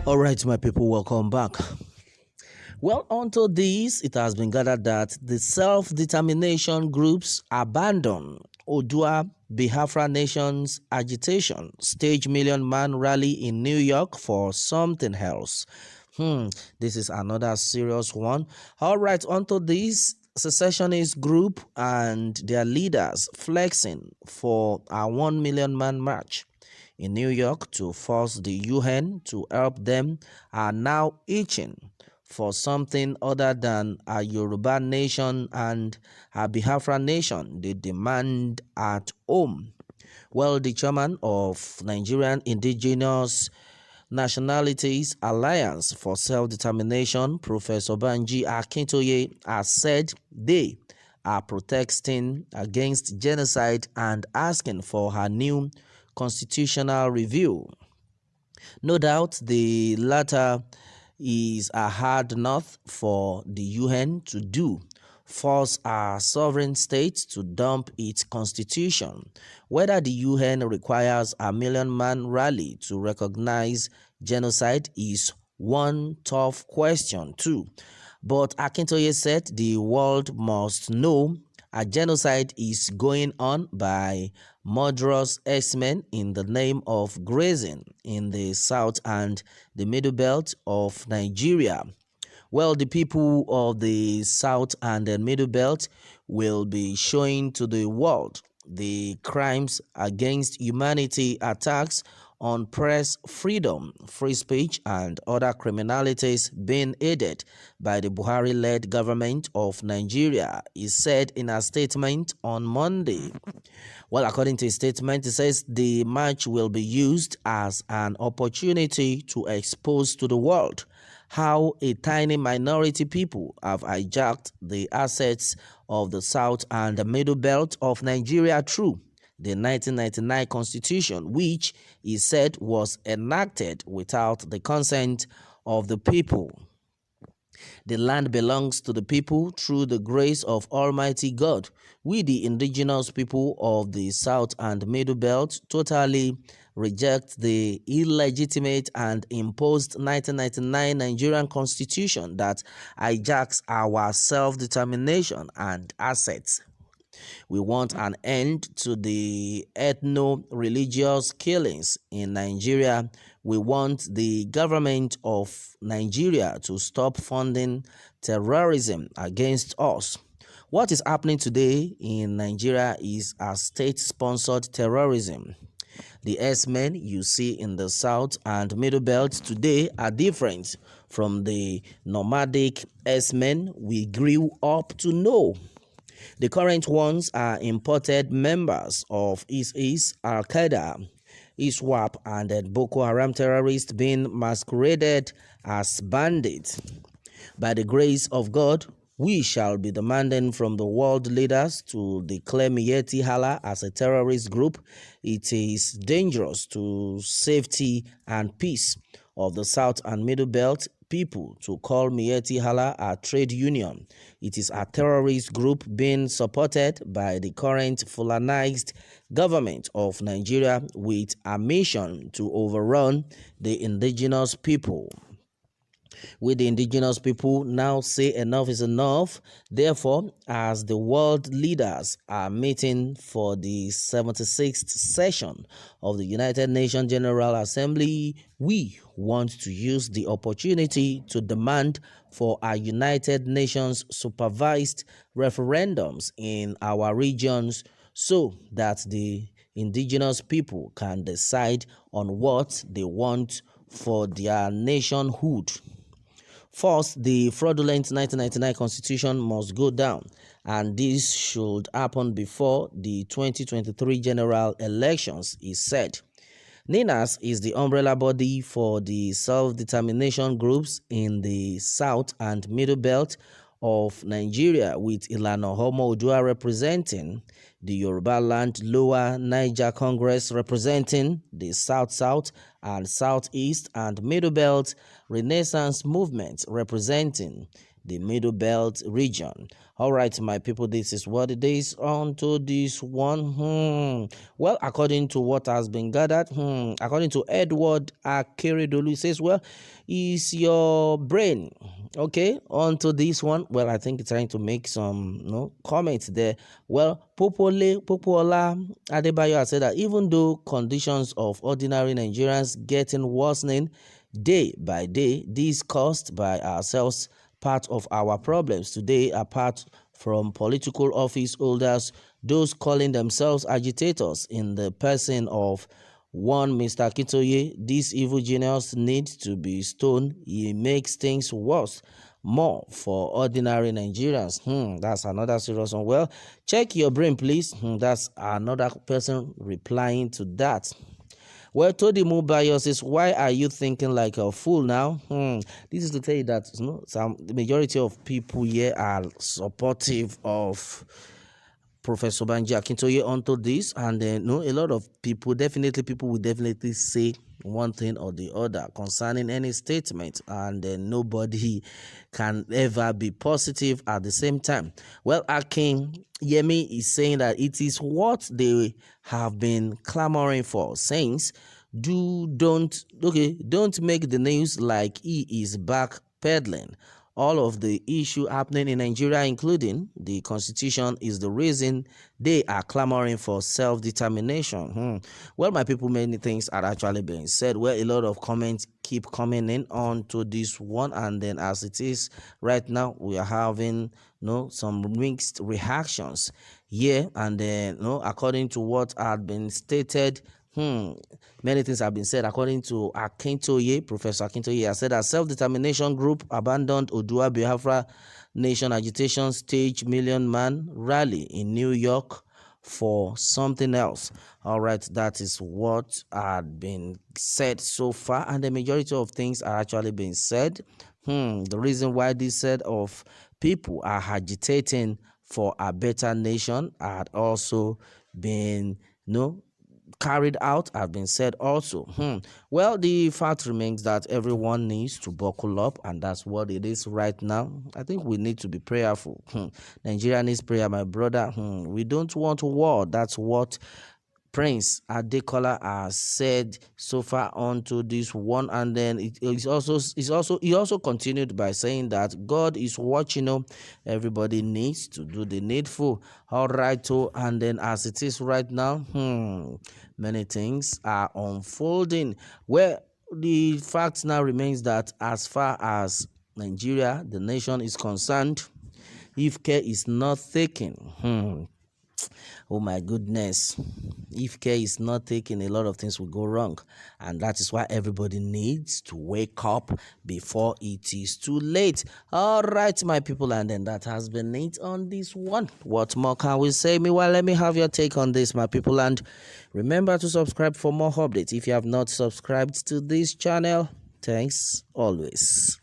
All right, my people, welcome back. Well, onto this, it has been gathered that the self-determination groups abandon Ødúdúwa Biafra Nation's agitation, stage Million Man rally in New York for something else. This is another serious one. All right, onto this, secessionist group and their leaders flexing for a 1 million man march in New York to force the UN to help them are now itching for something other than a Yoruba nation and a Biafra nation they demand at home. Well, the chairman of Nigerian Indigenous Nationalities Alliance for Self-Determination, Professor Banji Akintoye, has said they are protesting against genocide and asking for her new constitutional review. No doubt the latter is a hard enough for the UN to do, force a sovereign state to dump its constitution. Whether the UN requires a million-man rally to recognize genocide is one tough question too. But Akintoye said the world must know a genocide is going on by murderous X-Men in the name of grazing in the south and the middle belt of Nigeria. Well, the people of the south and the middle belt will be showing to the world the crimes against humanity, attacks on press freedom, free speech, and other criminalities being aided by the Buhari-led government of Nigeria, he said in a statement on Monday. Well, according to a statement, it says the march will be used as an opportunity to expose to the world how a tiny minority people have hijacked the assets of the South and the Middle Belt of Nigeria through the 1999 Constitution, which he said was enacted without the consent of the people. The land belongs to the people through the grace of Almighty God. We, the indigenous people of the South and Middle Belt, totally reject the illegitimate and imposed 1999 Nigerian Constitution that hijacks our self-determination and assets. We want an end to the ethno-religious killings in Nigeria. We want the government of Nigeria to stop funding terrorism against us. What is happening today in Nigeria is a state-sponsored terrorism. The X-Men you see in the South and Middle Belt today are different from the nomadic X-Men we grew up to know. The current ones are imported members of ISIS, Al-Qaeda, ISWAP, and Boko Haram terrorists being masqueraded as bandits. By the grace of God, we shall be demanding from the world leaders to declare Miyetti Allah as a terrorist group. It is dangerous to safety and peace of the South and Middle Belt people to call Miyetti Allah a trade union. It is a terrorist group being supported by the current Fulanized government of Nigeria with a mission to overrun the indigenous people. We, the indigenous people, now say enough is enough. Therefore, as the world leaders are meeting for the 76th session of the United Nations General Assembly, we want to use the opportunity to demand for our United Nations supervised referendums in our regions so that the indigenous people can decide on what they want for their nationhood. First, the fraudulent 1999 Constitution must go down, and this should happen before the 2023 general elections, he said. NINAS is the umbrella body for the self-determination groups in the South and Middle Belt of Nigeria, with Ilana Homo Odua representing the Yoruba Land Lower Niger Congress representing the South-South and Southeast, and Middle Belt Renaissance Movement representing the Middle Belt region. All right, my people, this is what it is on to this one. Well, according to what has been gathered, according to Edward Akeredolu, he says, well, is your brain okay on to this one? Well, I think it's trying to make some comments there. Well, Popola Adebayo has said that even though conditions of ordinary Nigerians getting worsening day by day, this caused by ourselves part of our problems today, apart from political office holders, those calling themselves agitators in the person of one Mr. Akintoye. This evil genius needs to be stoned. He makes things worse more for ordinary Nigerians. That's another serious one. Well, check your brain, please. That's another person replying to that. Well, Todi Mubayo says, why are you thinking like a fool now? This is to tell you that the majority of people here are supportive of Professor Banji Akintoye onto this, and then a lot of people will definitely say one thing or the other concerning any statement, and then nobody can ever be positive at the same time. Well, Akin Yemi is saying that it is what they have been clamoring for since. Don't make the news like he is backpedaling. All of the issue happening in Nigeria, including the constitution, is the reason they are clamoring for self-determination. Well, my people, many things are actually being said. Well, a lot of comments keep coming in on to this one, and then as it is right now, we are having some mixed reactions here, and then according to what had been stated, many things have been said. According to Akintoye, Professor Akintoye has said that self-determination group abandoned Ødúdúwa Biafra Nation agitation stage million man rally in New York for something else. All right, that is what had been said so far, and the majority of things are actually being said. The reason why this set of people are agitating for a better nation had also been carried out, have been said also. Well, the fact remains that everyone needs to buckle up, and that's what it is right now. I think we need to be prayerful. Nigeria needs prayer, my brother. We don't want war. That's what Prince Adekola has said so far onto this one, and then he also continued by saying that God is watching. Everybody needs to do the needful. All right, and then as it is right now, many things are unfolding. Well, the fact now remains that as far as Nigeria, the nation, is concerned, if care is not taken, oh my goodness, if care is not taken, a lot of things will go wrong, and that is why everybody needs to wake up before it is too late. All right, my people, and then that has been it on this one. What more can we say? Meanwhile, let me have your take on this, my people, and remember to subscribe for more updates if you have not subscribed to this channel. Thanks always.